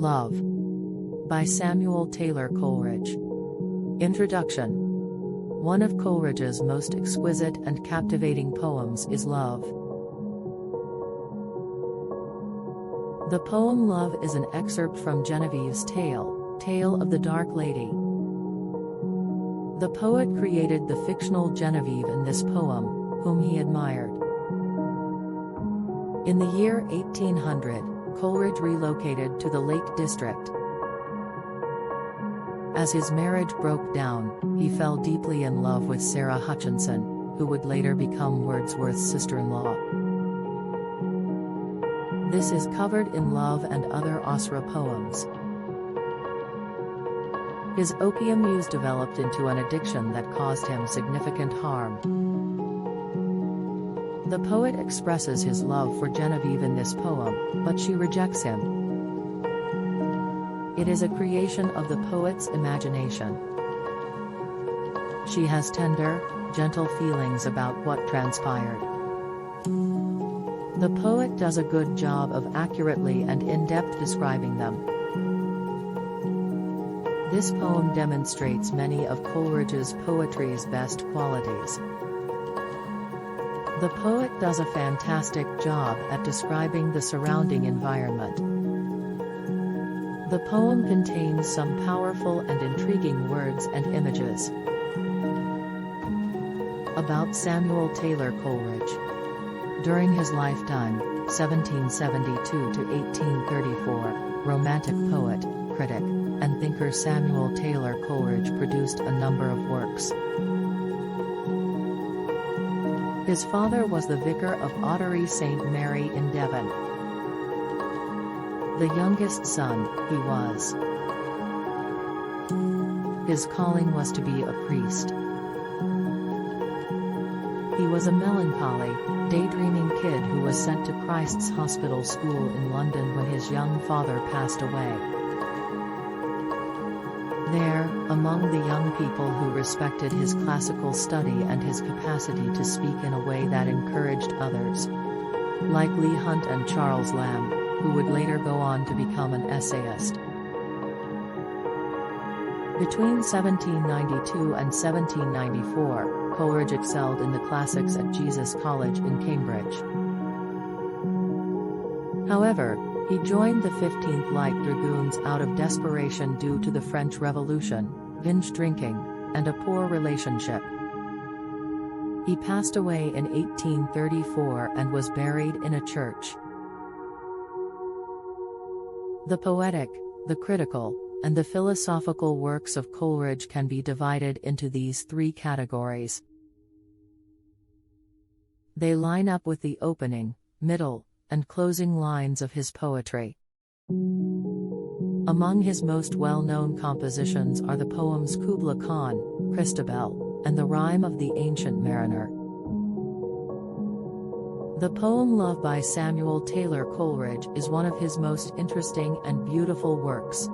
Love by Samuel Taylor Coleridge. Introduction. One of Coleridge's most exquisite and captivating poems is Love. The poem Love is an excerpt from Genevieve's Tale of the Dark Ladie. The poet created the fictional Genevieve in this poem, whom he admired. In the year 1800, Coleridge relocated to the Lake District. As his marriage broke down, he fell deeply in love with Sara Hutchinson, who would later become Wordsworth's sister-in-law. This is covered in Love and other Asra poems. His opium use developed into an addiction that caused him significant harm. The poet expresses his love for Genevieve in this poem, but she rejects him. It is a creation of the poet's imagination. She has tender, gentle feelings about what transpired. The poet does a good job of accurately and in-depth describing them. This poem demonstrates many of Coleridge's poetry's best qualities. The poet does a fantastic job at describing the surrounding environment. The poem contains some powerful and intriguing words and images. About Samuel Taylor Coleridge. During his lifetime, 1772 to 1834, Romantic poet, critic, and thinker Samuel Taylor Coleridge produced a number of works. His father was the vicar of Ottery St. Mary in Devon. The youngest son, he was. His calling was to be a priest. He was a melancholy, daydreaming kid who was sent to Christ's Hospital School in London when his young father passed away. There, among the young people who respected his classical study and his capacity to speak in a way that encouraged others, like Leigh Hunt and Charles Lamb, who would later go on to become an essayist. Between 1792 and 1794, Coleridge excelled in the classics at Jesus College in Cambridge. However, he joined the 15th Light Dragoons out of desperation due to the French Revolution, binge drinking, and a poor relationship. He passed away in 1834 and was buried in a church. The poetic, the critical, and the philosophical works of Coleridge can be divided into these three categories. They line up with the opening, middle, and closing lines of his poetry. Among his most well-known compositions are the poems Kubla Khan, Christabel, and the Rime of the Ancient Mariner. The poem Love by Samuel Taylor Coleridge is one of his most interesting and beautiful works.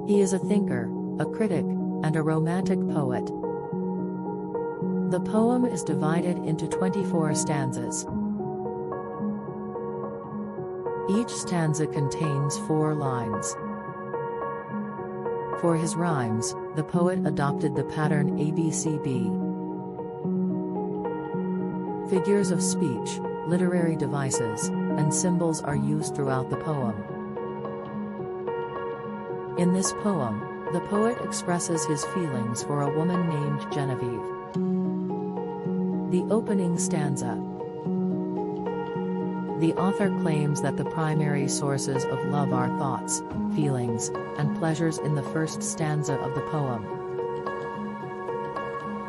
He is a thinker, a critic, and a romantic poet. The poem is divided into 24 stanzas. Each stanza contains 4 lines. For his rhymes, the poet adopted the pattern ABCB. Figures of speech, literary devices, and symbols are used throughout the poem. In this poem, the poet expresses his feelings for a woman named Genevieve. The opening stanza. The author claims that the primary sources of love are thoughts, feelings, and pleasures in the first stanza of the poem.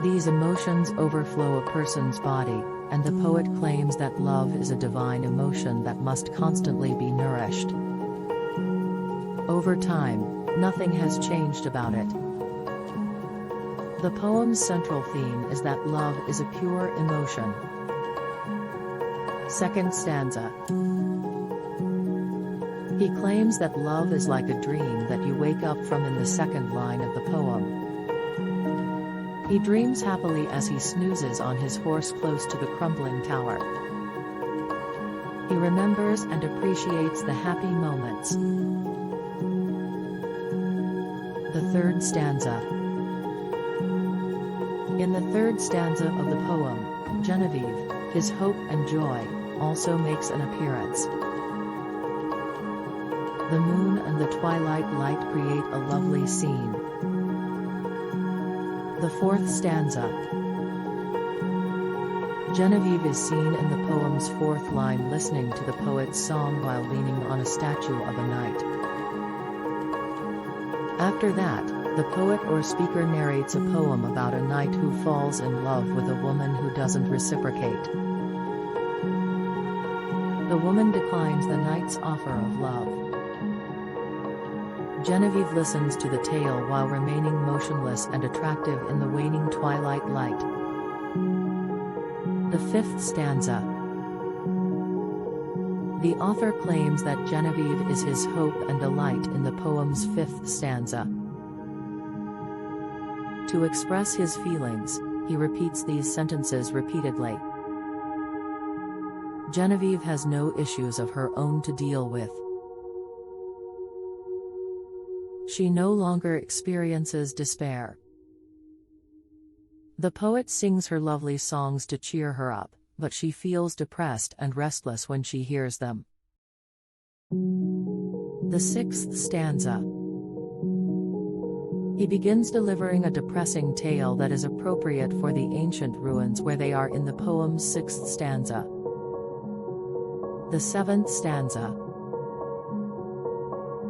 These emotions overflow a person's body, and the poet claims that love is a divine emotion that must constantly be nourished. Over time, nothing has changed about it. The poem's central theme is that love is a pure emotion. Second stanza. He claims that love is like a dream that you wake up from in the second line of the poem. He dreams happily as he snoozes on his horse close to the crumbling tower. He remembers and appreciates the happy moments. The third stanza. In the third stanza of the poem, Genevieve, his hope and joy, also makes an appearance. The moon and the twilight light create a lovely scene. The fourth stanza. Genevieve is seen in the poem's fourth line listening to the poet's song while leaning on a statue of a knight. After that, the poet or speaker narrates a poem about a knight who falls in love with a woman who doesn't reciprocate. The woman declines the knight's offer of love. Genevieve listens to the tale while remaining motionless and attractive in the waning twilight light. The fifth stanza. The author claims that Genevieve is his hope and delight in the poem's fifth stanza. To express his feelings, he repeats these sentences repeatedly. Genevieve has no issues of her own to deal with. She no longer experiences despair. The poet sings her lovely songs to cheer her up, but she feels depressed and restless when she hears them. The sixth stanza. He begins delivering a depressing tale that is appropriate for the ancient ruins where they are in the poem's sixth stanza. The seventh stanza.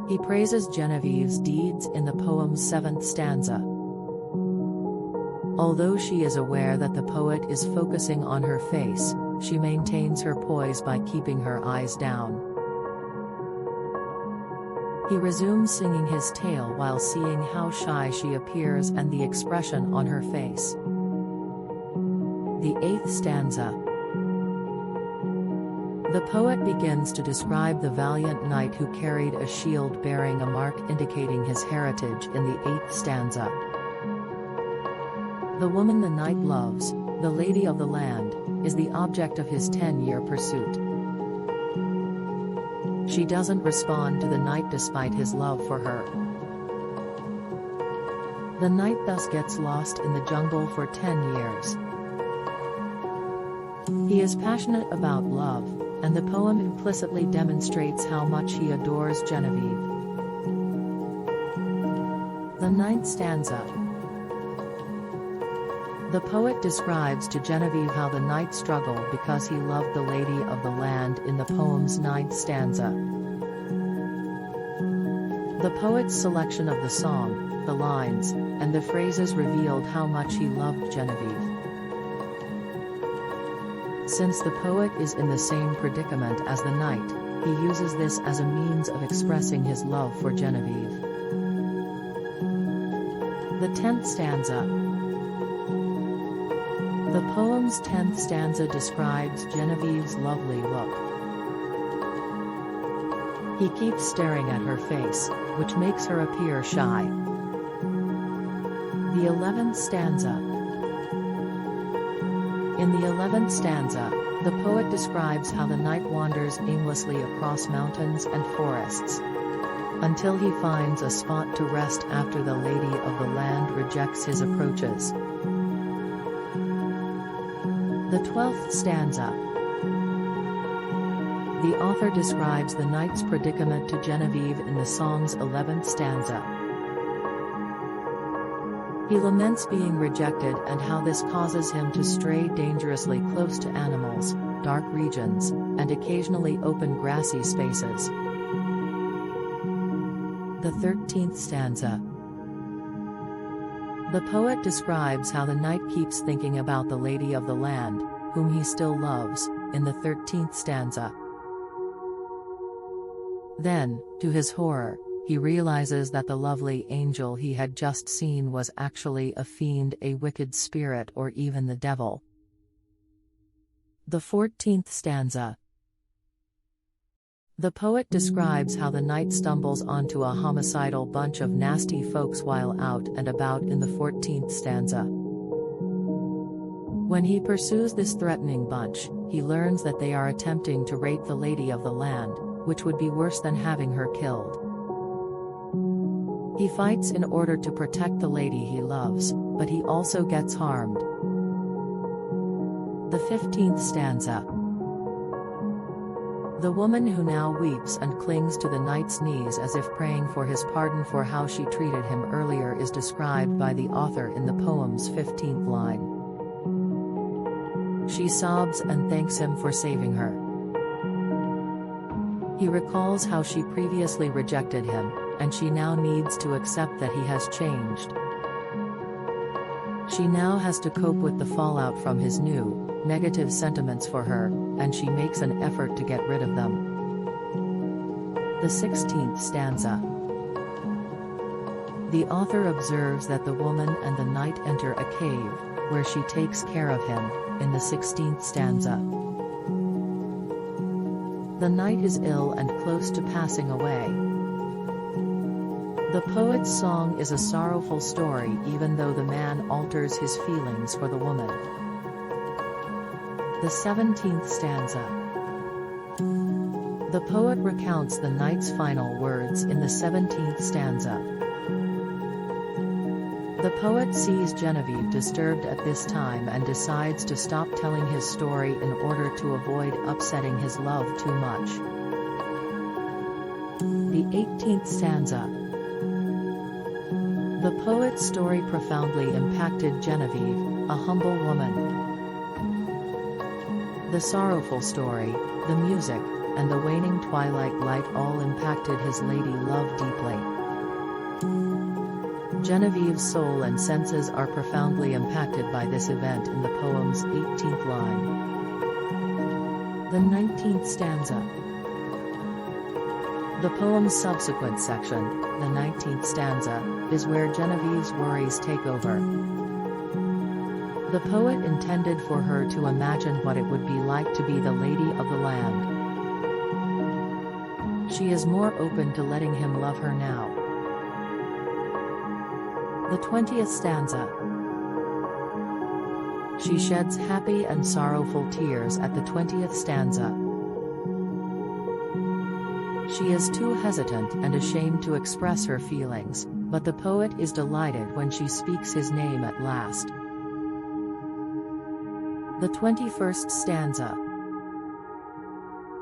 He praises Genevieve's deeds in the poem's seventh stanza. Although she is aware that the poet is focusing on her face, she maintains her poise by keeping her eyes down. He resumes singing his tale while seeing how shy she appears and the expression on her face. The eighth stanza. The poet begins to describe the valiant knight who carried a shield bearing a mark indicating his heritage in the eighth stanza. The woman the knight loves, the lady of the land, is the object of his 10-year pursuit. She doesn't respond to the knight despite his love for her. The knight thus gets lost in the jungle for 10 years. He is passionate about love, and the poem implicitly demonstrates how much he adores Genevieve. The ninth stanza. The poet describes to Genevieve how the knight struggled because he loved the lady of the land in the poem's ninth stanza. The poet's selection of the song, the lines, and the phrases revealed how much he loved Genevieve. Since the poet is in the same predicament as the knight, he uses this as a means of expressing his love for Genevieve. The 10th stanza. The poem's 10th stanza describes Genevieve's lovely look. He keeps staring at her face, which makes her appear shy. The 11th stanza. In the 11th stanza, the poet describes how the knight wanders aimlessly across mountains and forests, until he finds a spot to rest after the lady of the land rejects his approaches. The 12th stanza. The author describes the knight's predicament to Genevieve in the song's 11th stanza. He laments being rejected and how this causes him to stray dangerously close to animals, dark regions, and occasionally open grassy spaces. The 13th stanza. The poet describes how the knight keeps thinking about the lady of the land, whom he still loves, in the 13th stanza. Then, to his horror, he realizes that the lovely angel he had just seen was actually a fiend, a wicked spirit, or even the devil. The 14th stanza. The poet describes how the knight stumbles onto a homicidal bunch of nasty folks while out and about in the 14th stanza. When he pursues this threatening bunch, he learns that they are attempting to rape the lady of the land, which would be worse than having her killed. He fights in order to protect the lady he loves, but he also gets harmed. The 15th stanza. The woman who now weeps and clings to the knight's knees as if praying for his pardon for how she treated him earlier is described by the author in the poem's 15th line. She sobs and thanks him for saving her. He recalls how she previously rejected him, and she now needs to accept that he has changed. She now has to cope with the fallout from his new, negative sentiments for her, and she makes an effort to get rid of them. The 16th stanza. The author observes that the woman and the knight enter a cave, where she takes care of him, in the 16th stanza. The knight is ill and close to passing away. The poet's song is a sorrowful story even though the man alters his feelings for the woman. The 17th stanza. The poet recounts the knight's final words in the 17th stanza. The poet sees Genevieve disturbed at this time and decides to stop telling his story in order to avoid upsetting his love too much. The 18th stanza. The poet's story profoundly impacted Genevieve, a humble woman. The sorrowful story, the music, and the waning twilight light all impacted his lady love deeply. Genevieve's soul and senses are profoundly impacted by this event in the poem's 18th line. The 19th stanza. The poem's subsequent section, the 19th stanza, is where Genevieve's worries take over. The poet intended for her to imagine what it would be like to be the lady of the land. She is more open to letting him love her now. The 20th stanza. She sheds happy and sorrowful tears at the 20th stanza. She is too hesitant and ashamed to express her feelings, but the poet is delighted when she speaks his name at last. The 21st stanza.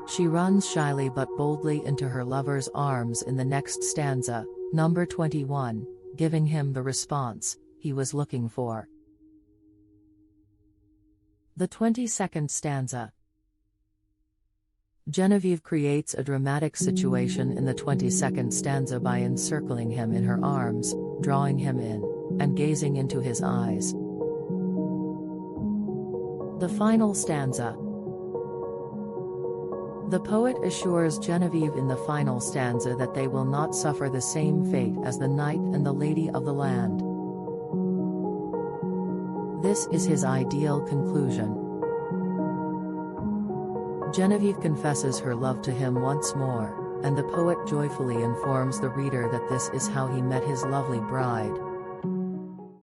She runs shyly but boldly into her lover's arms in the next stanza, number 21, giving him the response he was looking for. The 22nd stanza. Genevieve creates a dramatic situation in the 22nd stanza by encircling him in her arms, drawing him in, and gazing into his eyes. The final stanza. The poet assures Genevieve in the final stanza that they will not suffer the same fate as the knight and the lady of the land. This is his ideal conclusion. Genevieve confesses her love to him once more, and the poet joyfully informs the reader that this is how he met his lovely bride.